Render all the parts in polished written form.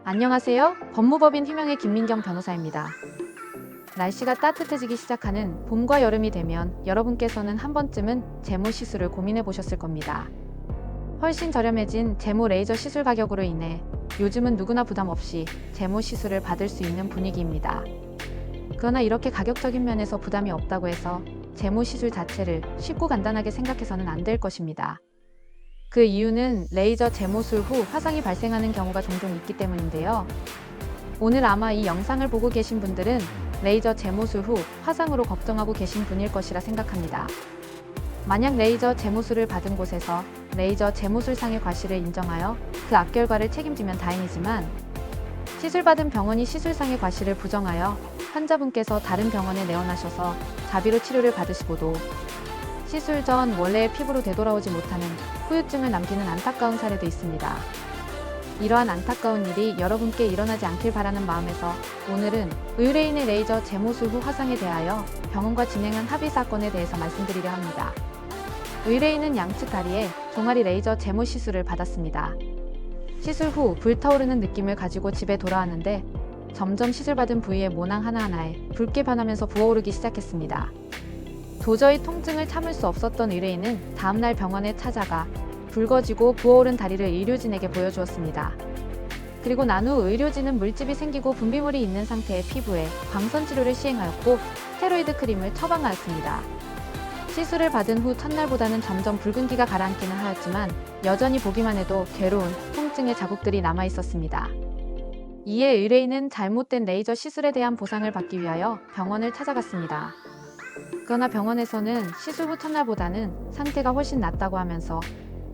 안녕하세요. 법무법인 희명의 김민경 변호사입니다. 날씨가 따뜻해지기 시작하는 봄과 여름이 되면 여러분께서는 한 번쯤은 제모 시술을 고민해 보셨을 겁니다. 훨씬 저렴해진 제모 레이저 시술 가격으로 인해 요즘은 누구나 부담 없이 제모 시술을 받을 수 있는 분위기입니다. 그러나 이렇게 가격적인 면에서 부담이 없다고 해서 제모 시술 자체를 쉽고 간단하게 생각해서는 안 될 것입니다. 그 이유는 레이저 제모술 후 화상이 발생하는 경우가 종종 있기 때문인데요. 오늘 아마 이 영상을 보고 계신 분들은 레이저 제모술 후 화상으로 걱정하고 계신 분일 것이라 생각합니다. 만약 레이저 제모술을 받은 곳에서 레이저 제모술상의 과실을 인정하여 그 앞결과를 책임지면 다행이지만, 시술받은 병원이 시술상의 과실을 부정하여 환자분께서 다른 병원에 내원하셔서 자비로 치료를 받으시고도 시술 전 원래의 피부로 되돌아오지 못하는 후유증을 남기는 안타까운 사례도 있습니다. 이러한 안타까운 일이 여러분께 일어나지 않길 바라는 마음에서 오늘은 의뢰인의 레이저 제모술 후 화상에 대하여 병원과 진행한 합의 사건에 대해서 말씀드리려 합니다. 의뢰인은 양측 다리에 종아리 레이저 제모 시술을 받았습니다. 시술 후 불타오르는 느낌을 가지고 집에 돌아왔는데 점점 시술받은 부위의 모낭 하나하나에 붉게 변하면서 부어오르기 시작했습니다. 도저히 통증을 참을 수 없었던 의뢰인은 다음날 병원에 찾아가 붉어지고 부어오른 다리를 의료진에게 보여주었습니다. 그리고 난 후 의료진은 물집이 생기고 분비물이 있는 상태의 피부에 광선 치료를 시행하였고 스테로이드 크림을 처방하였습니다. 시술을 받은 후 첫날보다는 점점 붉은기가 가라앉기는 하였지만 여전히 보기만 해도 괴로운 통증의 자국들이 남아 있었습니다. 이에 의뢰인은 잘못된 레이저 시술에 대한 보상을 받기 위하여 병원을 찾아갔습니다. 그러나 병원에서는 시술 후 첫날보다는 상태가 훨씬 낫다고 하면서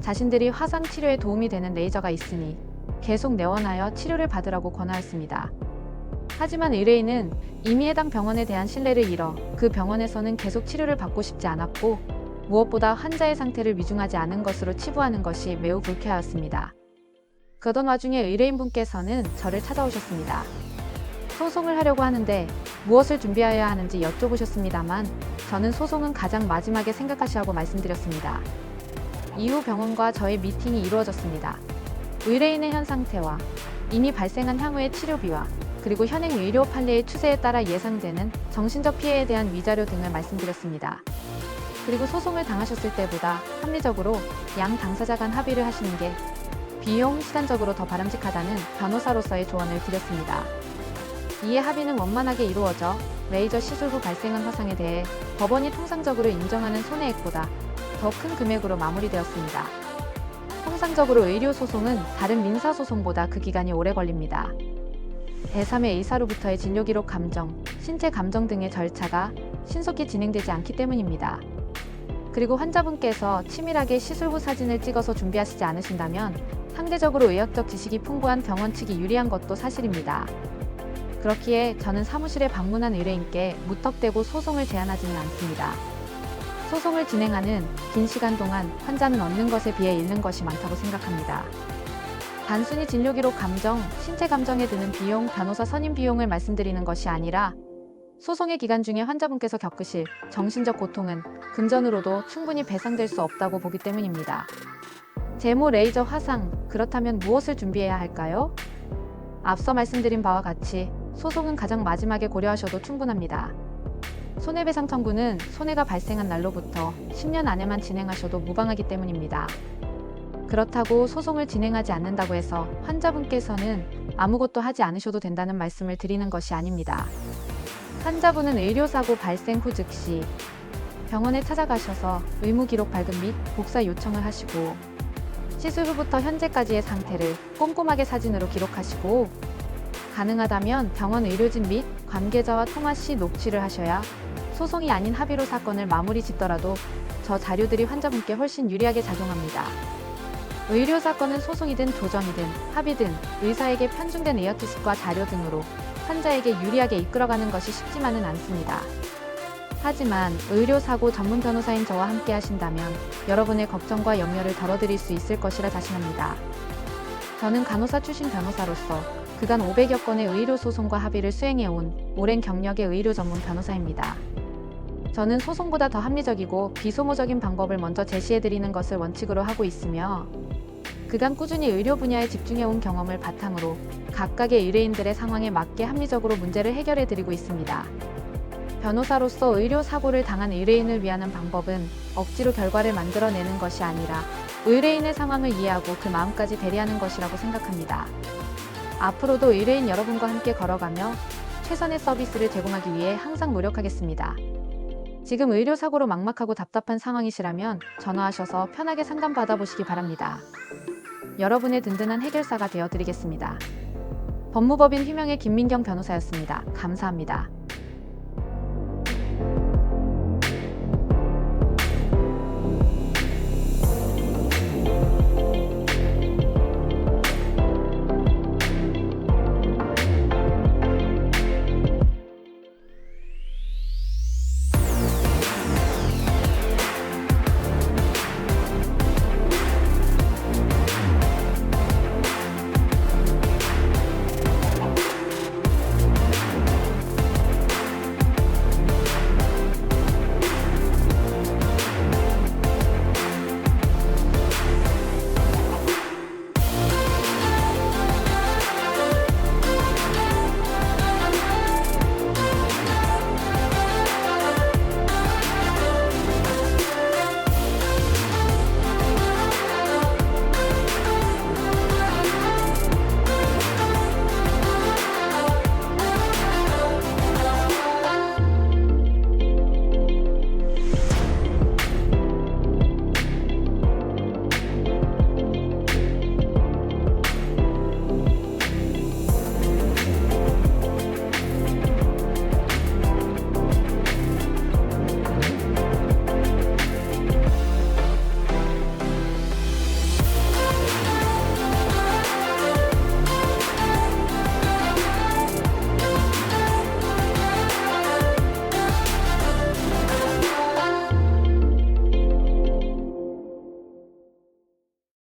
자신들이 화상 치료에 도움이 되는 레이저가 있으니 계속 내원하여 치료를 받으라고 권하였습니다. 하지만 의뢰인은 이미 해당 병원에 대한 신뢰를 잃어 그 병원에서는 계속 치료를 받고 싶지 않았고, 무엇보다 환자의 상태를 위중하지 않은 것으로 치부하는 것이 매우 불쾌하였습니다. 그러던 와중에 의뢰인분께서는 저를 찾아오셨습니다. 소송을 하려고 하는데 무엇을 준비해야 하는지 여쭤보셨습니다만 저는 소송은 가장 마지막에 생각하시라고 말씀드렸습니다. 이후 병원과 저의 미팅이 이루어졌습니다. 의뢰인의 현 상태와 이미 발생한 향후의 치료비와 그리고 현행 의료 판례의 추세에 따라 예상되는 정신적 피해에 대한 위자료 등을 말씀드렸습니다. 그리고 소송을 당하셨을 때보다 합리적으로 양 당사자 간 합의를 하시는 게 비용, 시간적으로 더 바람직하다는 변호사로서의 조언을 드렸습니다. 이에 합의는 원만하게 이루어져 레이저 시술 후 발생한 화상에 대해 법원이 통상적으로 인정하는 손해액보다 더 큰 금액으로 마무리되었습니다. 통상적으로 의료소송은 다른 민사소송보다 그 기간이 오래 걸립니다. 제3의 의사로부터의 진료기록 감정, 신체 감정 등의 절차가 신속히 진행되지 않기 때문입니다. 그리고 환자분께서 치밀하게 시술 후 사진을 찍어서 준비하시지 않으신다면 상대적으로 의학적 지식이 풍부한 병원 측이 유리한 것도 사실입니다. 그렇기에 저는 사무실에 방문한 의뢰인께 무턱대고 소송을 제안하지는 않습니다. 소송을 진행하는 긴 시간 동안 환자는 얻는 것에 비해 잃는 것이 많다고 생각합니다. 단순히 진료기록 감정, 신체 감정에 드는 비용, 변호사 선임 비용을 말씀드리는 것이 아니라 소송의 기간 중에 환자분께서 겪으실 정신적 고통은 금전으로도 충분히 배상될 수 없다고 보기 때문입니다. 제모 레이저 화상, 그렇다면 무엇을 준비해야 할까요? 앞서 말씀드린 바와 같이 소송은 가장 마지막에 고려하셔도 충분합니다. 손해배상 청구는 손해가 발생한 날로부터 10년 안에만 진행하셔도 무방하기 때문입니다. 그렇다고 소송을 진행하지 않는다고 해서 환자분께서는 아무것도 하지 않으셔도 된다는 말씀을 드리는 것이 아닙니다. 환자분은 의료사고 발생 후 즉시 병원에 찾아가셔서 의무기록 발급 및 복사 요청을 하시고, 시술 후부터 현재까지의 상태를 꼼꼼하게 사진으로 기록하시고, 가능하다면 병원 의료진 및 관계자와 통화 시 녹취를 하셔야 소송이 아닌 합의로 사건을 마무리 짓더라도 저 자료들이 환자분께 훨씬 유리하게 작용합니다. 의료 사건은 소송이든 조정이든 합의든 의사에게 편중된 의학 지식과 자료 등으로 환자에게 유리하게 이끌어가는 것이 쉽지만은 않습니다. 하지만 의료사고 전문 변호사인 저와 함께 하신다면 여러분의 걱정과 염려를 덜어드릴 수 있을 것이라 자신합니다. 저는 간호사 출신 변호사로서 그간 500여 건의 의료소송과 합의를 수행해온 오랜 경력의 의료 전문 변호사입니다. 저는 소송보다 더 합리적이고 비소모적인 방법을 먼저 제시해드리는 것을 원칙으로 하고 있으며, 그간 꾸준히 의료 분야에 집중해온 경험을 바탕으로 각각의 의뢰인들의 상황에 맞게 합리적으로 문제를 해결해 드리고 있습니다. 변호사로서 의료 사고를 당한 의뢰인을 위하는 방법은 억지로 결과를 만들어내는 것이 아니라 의뢰인의 상황을 이해하고 그 마음까지 배려하는 것이라고 생각합니다. 앞으로도 의뢰인 여러분과 함께 걸어가며 최선의 서비스를 제공하기 위해 항상 노력하겠습니다. 지금 의료사고로 막막하고 답답한 상황이시라면 전화하셔서 편하게 상담받아 보시기 바랍니다. 여러분의 든든한 해결사가 되어 드리겠습니다. 법무법인 휘명의 김민경 변호사였습니다. 감사합니다.